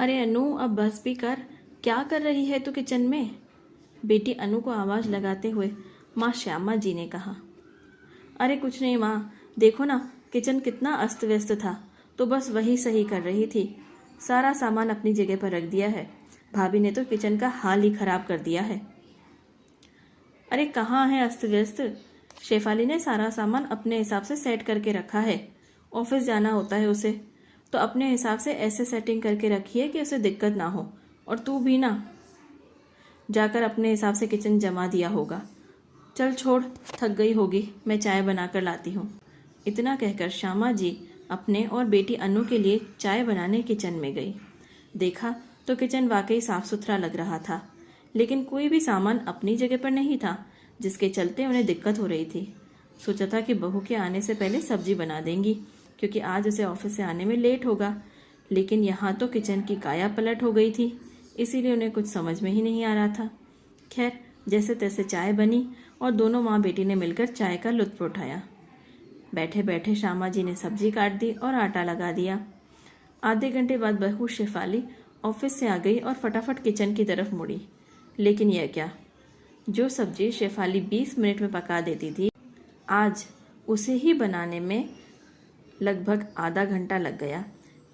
अरे अनु, अब बस भी कर। क्या कर रही है तू किचन में? बेटी अनु को आवाज लगाते हुए माँ श्यामा जी ने कहा। अरे कुछ नहीं माँ, देखो ना किचन कितना अस्त व्यस्त था, तो बस वही सही कर रही थी। सारा सामान अपनी जगह पर रख दिया है। भाभी ने तो किचन का हाल ही खराब कर दिया है। अरे कहाँ है अस्त व्यस्त? शेफाली ने सारा सामान अपने हिसाब से सेट करके रखा है। ऑफिस जाना होता है उसे, तो अपने हिसाब से ऐसे सेटिंग करके रखी है कि उसे दिक्कत ना हो। और तू भी ना जाकर अपने हिसाब से किचन जमा दिया होगा। चल छोड़, थक गई होगी, मैं चाय बनाकर लाती हूँ। इतना कहकर श्यामा जी अपने और बेटी अनु के लिए चाय बनाने किचन में गई। देखा तो किचन वाकई साफ सुथरा लग रहा था, लेकिन कोई भी सामान अपनी जगह पर नहीं था, जिसके चलते उन्हें दिक्कत हो रही थी। सोचा था कि बहू के आने से पहले सब्जी बना देंगी, क्योंकि आज उसे ऑफिस से आने में लेट होगा। लेकिन यहाँ तो किचन की काया पलट हो गई थी, इसीलिए उन्हें कुछ समझ में ही नहीं आ रहा था। खैर, जैसे तैसे चाय बनी और दोनों माँ बेटी ने मिलकर चाय का लुत्फ उठाया। बैठे बैठे श्यामा जी ने सब्जी काट दी और आटा लगा दिया। आधे घंटे बाद बहू शेफाली ऑफिस से आ गई और फटाफट किचन की तरफ मुड़ी। लेकिन यह क्या, जो सब्जी शेफाली 20 मिनट में पका देती थी, आज उसे ही बनाने में लगभग आधा घंटा लग गया,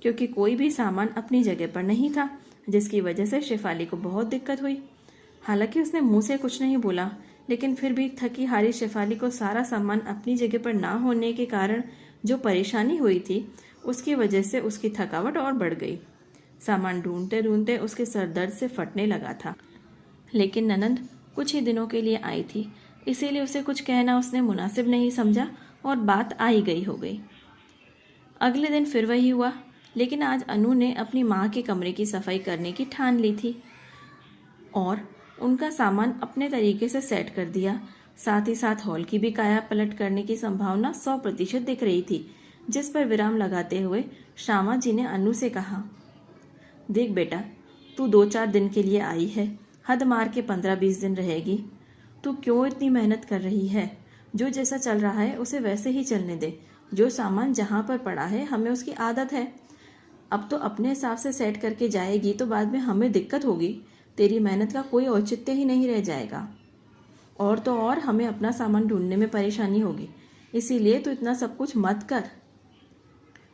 क्योंकि कोई भी सामान अपनी जगह पर नहीं था, जिसकी वजह से शेफाली को बहुत दिक्कत हुई। हालांकि उसने मुंह से कुछ नहीं बोला, लेकिन फिर भी थकी हारी शेफाली को सारा सामान अपनी जगह पर ना होने के कारण जो परेशानी हुई थी, उसकी वजह से उसकी थकावट और बढ़ गई। सामान ढूंढते ढूंढते उसके सर दर्द से फटने लगा था। लेकिन ननंद कुछ ही दिनों के लिए आई थी, इसीलिए उसे कुछ कहना उसने मुनासिब नहीं समझा और बात आई गई हो गई। अगले दिन फिर वही हुआ, लेकिन आज अनु ने अपनी माँ के कमरे की सफाई करने की ठान ली थी और उनका सामान अपने तरीके से सेट कर दिया। साथ ही साथ हॉल की भी काया पलट करने की संभावना 100% दिख रही थी, जिस पर विराम लगाते हुए श्यामा जी ने अनु से कहा, देख बेटा, तू 2-4 दिन के लिए आई है, हद मार के 15-20 दिन रहेगी। तू क्यों इतनी मेहनत कर रही है? जो जैसा चल रहा है उसे वैसे ही चलने दे। जो सामान जहाँ पर पड़ा है, हमें उसकी आदत है। अब तो अपने हिसाब से सेट करके जाएगी तो बाद में हमें दिक्कत होगी। तेरी मेहनत का कोई औचित्य ही नहीं रह जाएगा, और तो और हमें अपना सामान ढूंढने में परेशानी होगी। इसीलिए तू इतना सब कुछ मत कर।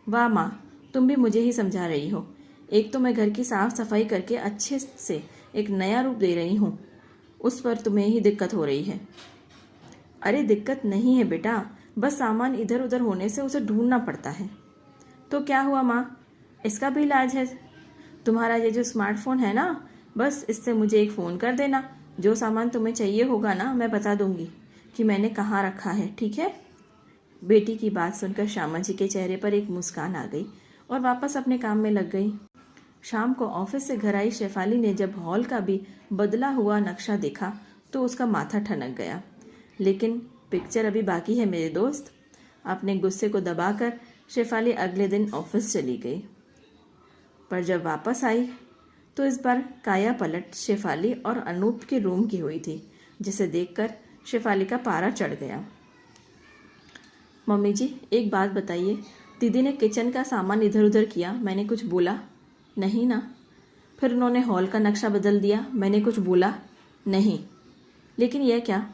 वाह माँ, तुम भी मुझे ही समझा रही हो। एक तो मैं घर की साफ सफाई करके अच्छे से एक नया रूप दे रही हूँ, उस पर तुम्हें ही दिक्कत हो रही है। अरे दिक्कत नहीं है बेटा, बस सामान इधर उधर होने से उसे ढूंढना पड़ता है। तो क्या हुआ माँ, इसका भी इलाज है। तुम्हारा ये जो स्मार्टफोन है ना, बस इससे मुझे एक फ़ोन कर देना। जो सामान तुम्हें चाहिए होगा ना, मैं बता दूंगी कि मैंने कहाँ रखा है, ठीक है? बेटी की बात सुनकर श्यामा जी के चेहरे पर एक मुस्कान आ गई और वापस अपने काम में लग गई। शाम को ऑफिस से घर आई शेफाली ने जब हॉल का भी बदला हुआ नक्शा देखा तो उसका माथा ठनक गया। लेकिन पिक्चर अभी बाकी है मेरे दोस्त। अपने गुस्से को दबाकर शेफाली अगले दिन ऑफिस चली गई। पर जब वापस आई तो इस बार काया पलट शेफाली और अनूप के रूम की हुई थी, जिसे देखकर शेफाली का पारा चढ़ गया। मम्मी जी, एक बात बताइए, दीदी ने किचन का सामान इधर उधर किया, मैंने कुछ बोला नहीं ना? फिर उन्होंने हॉल का नक्शा बदल दिया, मैंने कुछ बोला नहीं? लेकिन यह क्या,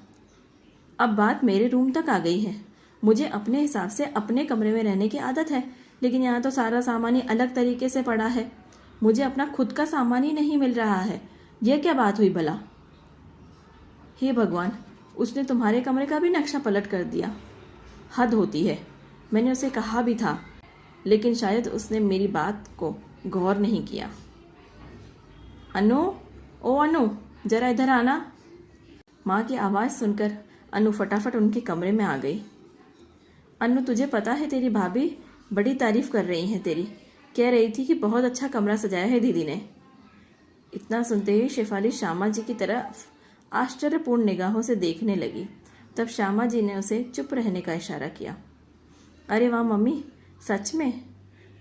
अब बात मेरे रूम तक आ गई है। मुझे अपने हिसाब से अपने कमरे में रहने की आदत है, लेकिन यहाँ तो सारा सामान ही अलग तरीके से पड़ा है। मुझे अपना खुद का सामान ही नहीं मिल रहा है। यह क्या बात हुई भला? हे भगवान, उसने तुम्हारे कमरे का भी नक्शा पलट कर दिया। हद होती है। मैंने उसे कहा भी था, लेकिन शायद उसने मेरी बात को गौर नहीं किया। अनु, ओ अनु, जरा इधर आना। माँ की आवाज़ सुनकर अनु फटाफट उनके कमरे में आ गई। अनु, तुझे पता है तेरी भाभी बड़ी तारीफ कर रही हैं तेरी। कह रही थी कि बहुत अच्छा कमरा सजाया है दीदी ने। इतना सुनते ही शेफाली श्यामा जी की तरफ आश्चर्यपूर्ण निगाहों से देखने लगी। तब श्यामा जी ने उसे चुप रहने का इशारा किया। अरे वाह मम्मी, सच में?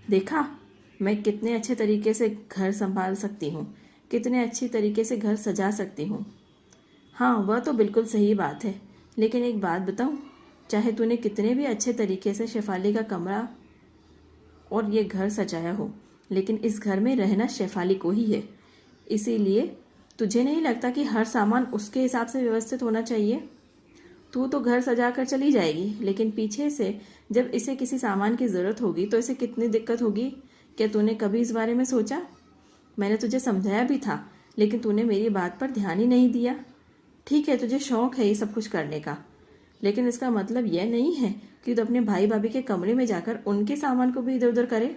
देखा मैं कितने अच्छे तरीके से घर संभाल सकती हूँ, कितने अच्छी तरीके से घर सजा सकती हूँ। हाँ, वह तो बिल्कुल सही बात है, लेकिन एक बात बताऊँ, चाहे तूने कितने भी अच्छे तरीके से शेफाली का कमरा और ये घर सजाया हो, लेकिन इस घर में रहना शेफाली को ही है, इसीलिए तुझे नहीं लगता कि हर सामान उसके हिसाब से व्यवस्थित होना चाहिए? तू तो घर सजा कर चली जाएगी, लेकिन पीछे से जब इसे किसी सामान की ज़रूरत होगी तो इसे कितनी दिक्कत होगी। क्या तूने कभी इस बारे में सोचा? मैंने तुझे समझाया भी था, लेकिन तूने मेरी बात पर ध्यान ही नहीं दिया। ठीक है, तुझे शौक है ये सब कुछ करने का, लेकिन इसका मतलब यह नहीं है कि तू अपने भाई भाभी के कमरे में जाकर उनके सामान को भी इधर उधर करे।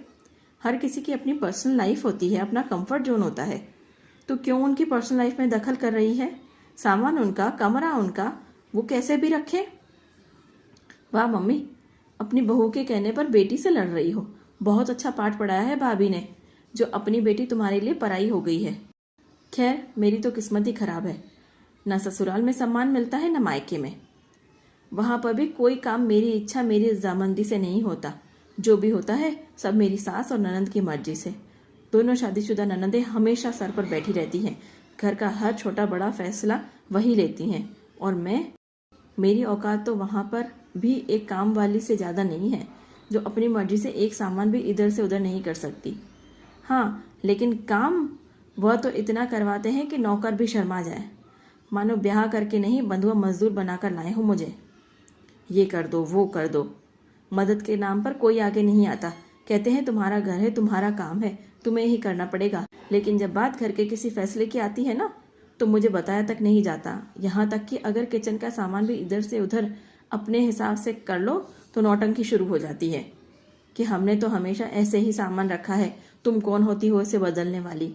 हर किसी की अपनी पर्सनल लाइफ होती है, अपना कंफर्ट जोन होता है। तो क्यों उनकी पर्सनल लाइफ में दखल कर रही है? सामान उनका, कमरा उनका, वो कैसे भी रखे। वाह मम्मी, अपनी बहू के कहने पर बेटी से लड़ रही हो। बहुत अच्छा पाठ पढ़ाया है भाभी ने, जो अपनी बेटी तुम्हारे लिए पराई हो गई है। खैर, मेरी तो किस्मत ही खराब है। न ससुराल में सम्मान मिलता है, न मायके में। वहां पर भी कोई काम मेरी इच्छा, मेरी रजामंदी से नहीं होता। जो भी होता है सब मेरी सास और ननंद की मर्जी से। दोनों शादीशुदा ननंदें हमेशा सर पर बैठी रहती हैं। घर का हर छोटा बड़ा फैसला वही लेती हैं, और मेरी औकात तो वहां पर भी एक काम वाली से ज़्यादा नहीं है, जो अपनी मर्जी से एक सामान भी इधर से उधर नहीं कर सकती। हाँ, लेकिन काम वह तो इतना करवाते हैं कि नौकर भी शर्मा जाए, मानो ब्याह करके नहीं बंधुआ मजदूर बनाकर लाए हो मुझे। ये कर दो, वो कर दो, मदद के नाम पर कोई आगे नहीं आता। कहते हैं तुम्हारा घर है, तुम्हारा काम है, तुम्हें ही करना पड़ेगा। लेकिन जब बात घर के किसी फैसले की आती है ना, तो मुझे बताया तक नहीं जाता। यहाँ तक कि अगर किचन का सामान भी इधर से उधर अपने हिसाब से कर लो तो नौटंकी शुरू हो जाती है कि हमने तो हमेशा ऐसे ही सामान रखा है, तुम कौन होती हो इसे बदलने वाली।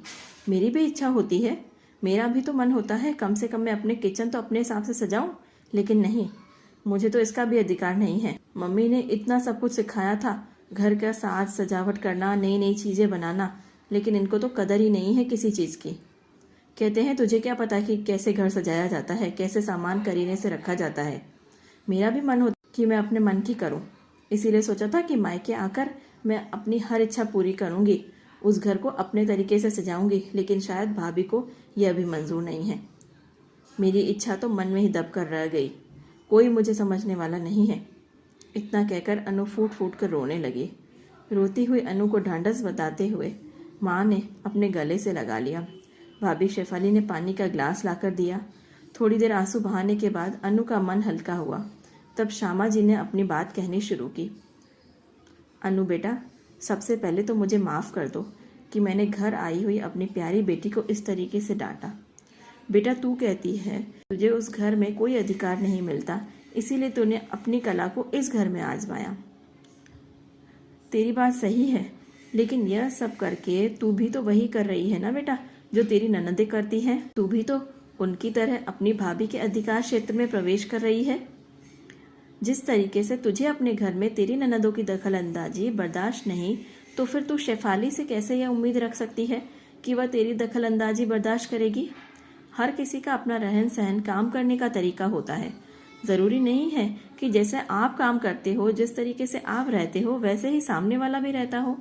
मेरी भी इच्छा होती है, मेरा भी तो मन होता है कम से कम मैं अपने किचन तो अपने हिसाब से सजाऊं, लेकिन नहीं, मुझे तो इसका भी अधिकार नहीं है। मम्मी ने इतना सब कुछ सिखाया था, घर का साज सजावट करना, नई नई चीज़ें बनाना, लेकिन इनको तो कदर ही नहीं है किसी चीज़ की। कहते हैं तुझे क्या पता कि कैसे घर सजाया जाता है, कैसे सामान करीने से रखा जाता है। मेरा भी मन होता कि मैं अपने मन की करूं, इसीलिए सोचा था कि मायके आकर मैं अपनी हर इच्छा पूरी करूंगी, उस घर को अपने तरीके से सजाऊंगी। लेकिन शायद भाभी को यह भी मंजूर नहीं है। मेरी इच्छा तो मन में ही दब कर रह गई, कोई मुझे समझने वाला नहीं है। इतना कहकर अनु फूट फूट कर रोने लगी। रोती हुई अनु को ढांढस बताते हुए माँ ने अपने गले से लगा लिया। भाभी शेफाली ने पानी का ग्लास लाकर दिया। थोड़ी देर आंसू बहाने के बाद अनु का मन हल्का हुआ। तब श्यामा जी ने अपनी बात कहनी शुरू की। अनु बेटा, सबसे पहले तो मुझे माफ़ कर दो कि मैंने घर आई हुई अपनी प्यारी बेटी को इस तरीके से डांटा। बेटा, तू कहती है तुझे उस घर में कोई अधिकार नहीं मिलता, इसीलिए तूने अपनी कला को इस घर में आजमाया। तेरी बात सही है, लेकिन यह सब करके तू भी तो वही कर रही है ना बेटा जो तेरी ननदें करती हैं। तू भी तो उनकी तरह अपनी भाभी के अधिकार क्षेत्र में प्रवेश कर रही है। जिस तरीके से तुझे अपने घर में तेरी ननदों की दखल अंदाजी बर्दाश्त नहीं, तो फिर तू शेफाली से कैसे यह उम्मीद रख सकती है कि वह तेरी दखल अंदाजी बर्दाश्त करेगी। हर किसी का अपना रहन सहन, काम करने का तरीका होता है। ज़रूरी नहीं है कि जैसे आप काम करते हो, जिस तरीके से आप रहते हो, वैसे ही सामने वाला भी रहता हो।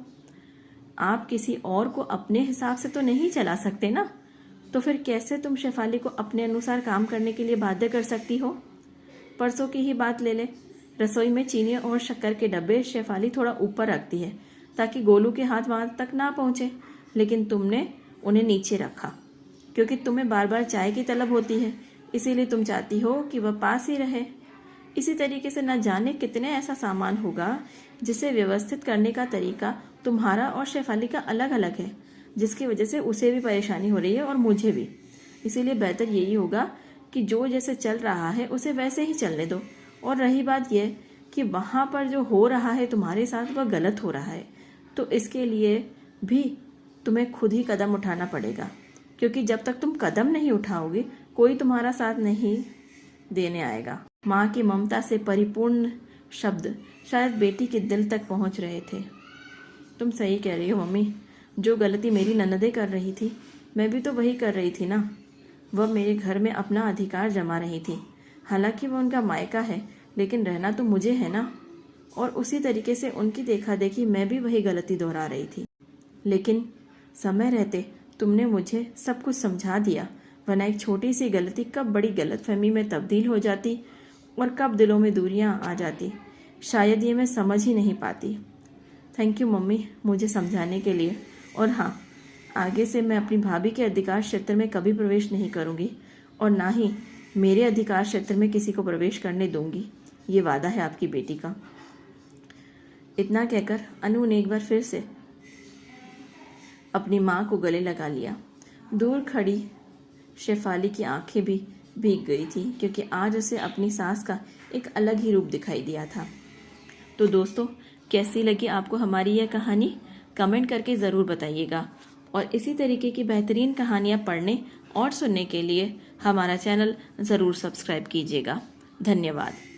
आप किसी और को अपने हिसाब से तो नहीं चला सकते ना, तो फिर कैसे तुम शेफाली को अपने अनुसार काम करने के लिए बाध्य कर सकती हो। परसों की ही बात ले ले, रसोई में चीनी और शक्कर के डब्बे शेफाली थोड़ा ऊपर रखती है ताकि गोलू के हाथ वहां तक ना पहुंचे, लेकिन तुमने उन्हें नीचे रखा क्योंकि तुम्हें बार बार चाय की तलब होती है, इसीलिए तुम चाहती हो कि वह पास ही रहे। इसी तरीके से न जाने कितने ऐसा सामान होगा जिसे व्यवस्थित करने का तरीका तुम्हारा और शेफाली का अलग अलग है, जिसकी वजह से उसे भी परेशानी हो रही है और मुझे भी। इसीलिए बेहतर यही होगा कि जो जैसे चल रहा है उसे वैसे ही चलने दो। और रही बात यह कि वहाँ पर जो हो रहा है तुम्हारे साथ वह गलत हो रहा है, तो इसके लिए भी तुम्हें खुद ही कदम उठाना पड़ेगा, क्योंकि जब तक तुम कदम नहीं उठाओगे कोई तुम्हारा साथ नहीं देने आएगा। माँ की ममता से परिपूर्ण शब्द शायद बेटी के दिल तक पहुँच रहे थे। तुम सही कह रही हो मम्मी, जो गलती मेरी ननदें कर रही थी मैं भी तो वही कर रही थी ना। वह मेरे घर में अपना अधिकार जमा रही थी, हालांकि वह उनका मायका है, लेकिन रहना तो मुझे है ना। और उसी तरीके से उनकी देखा देखी मैं भी वही गलती दोहरा रही थी। लेकिन समय रहते तुमने मुझे सब कुछ समझा दिया, वरना एक छोटी सी गलती कब बड़ी गलतफहमी में तब्दील हो जाती और कब दिलों में दूरियां आ जाती, शायद ये मैं समझ ही नहीं पाती। थैंक यू मम्मी, मुझे समझाने के लिए और हाँ, आगे से मैं अपनी भाभी के अधिकार क्षेत्र में कभी प्रवेश नहीं करूँगी और ना ही मेरे अधिकार क्षेत्र में किसी को प्रवेश करने दूंगी। ये वादा है आपकी बेटी का। इतना कहकर अनु ने एक बार फिर से अपनी माँ को गले लगा लिया। दूर खड़ी शेफाली की आंखें भी भीग गई थी, क्योंकि आज उसे अपनी सास का एक अलग ही रूप दिखाई दिया था। तो दोस्तों, कैसी लगी आपको हमारी यह कहानी? कमेंट करके ज़रूर बताइएगा और इसी तरीके की बेहतरीन कहानियाँ पढ़ने और सुनने के लिए हमारा चैनल ज़रूर सब्सक्राइब कीजिएगा। धन्यवाद।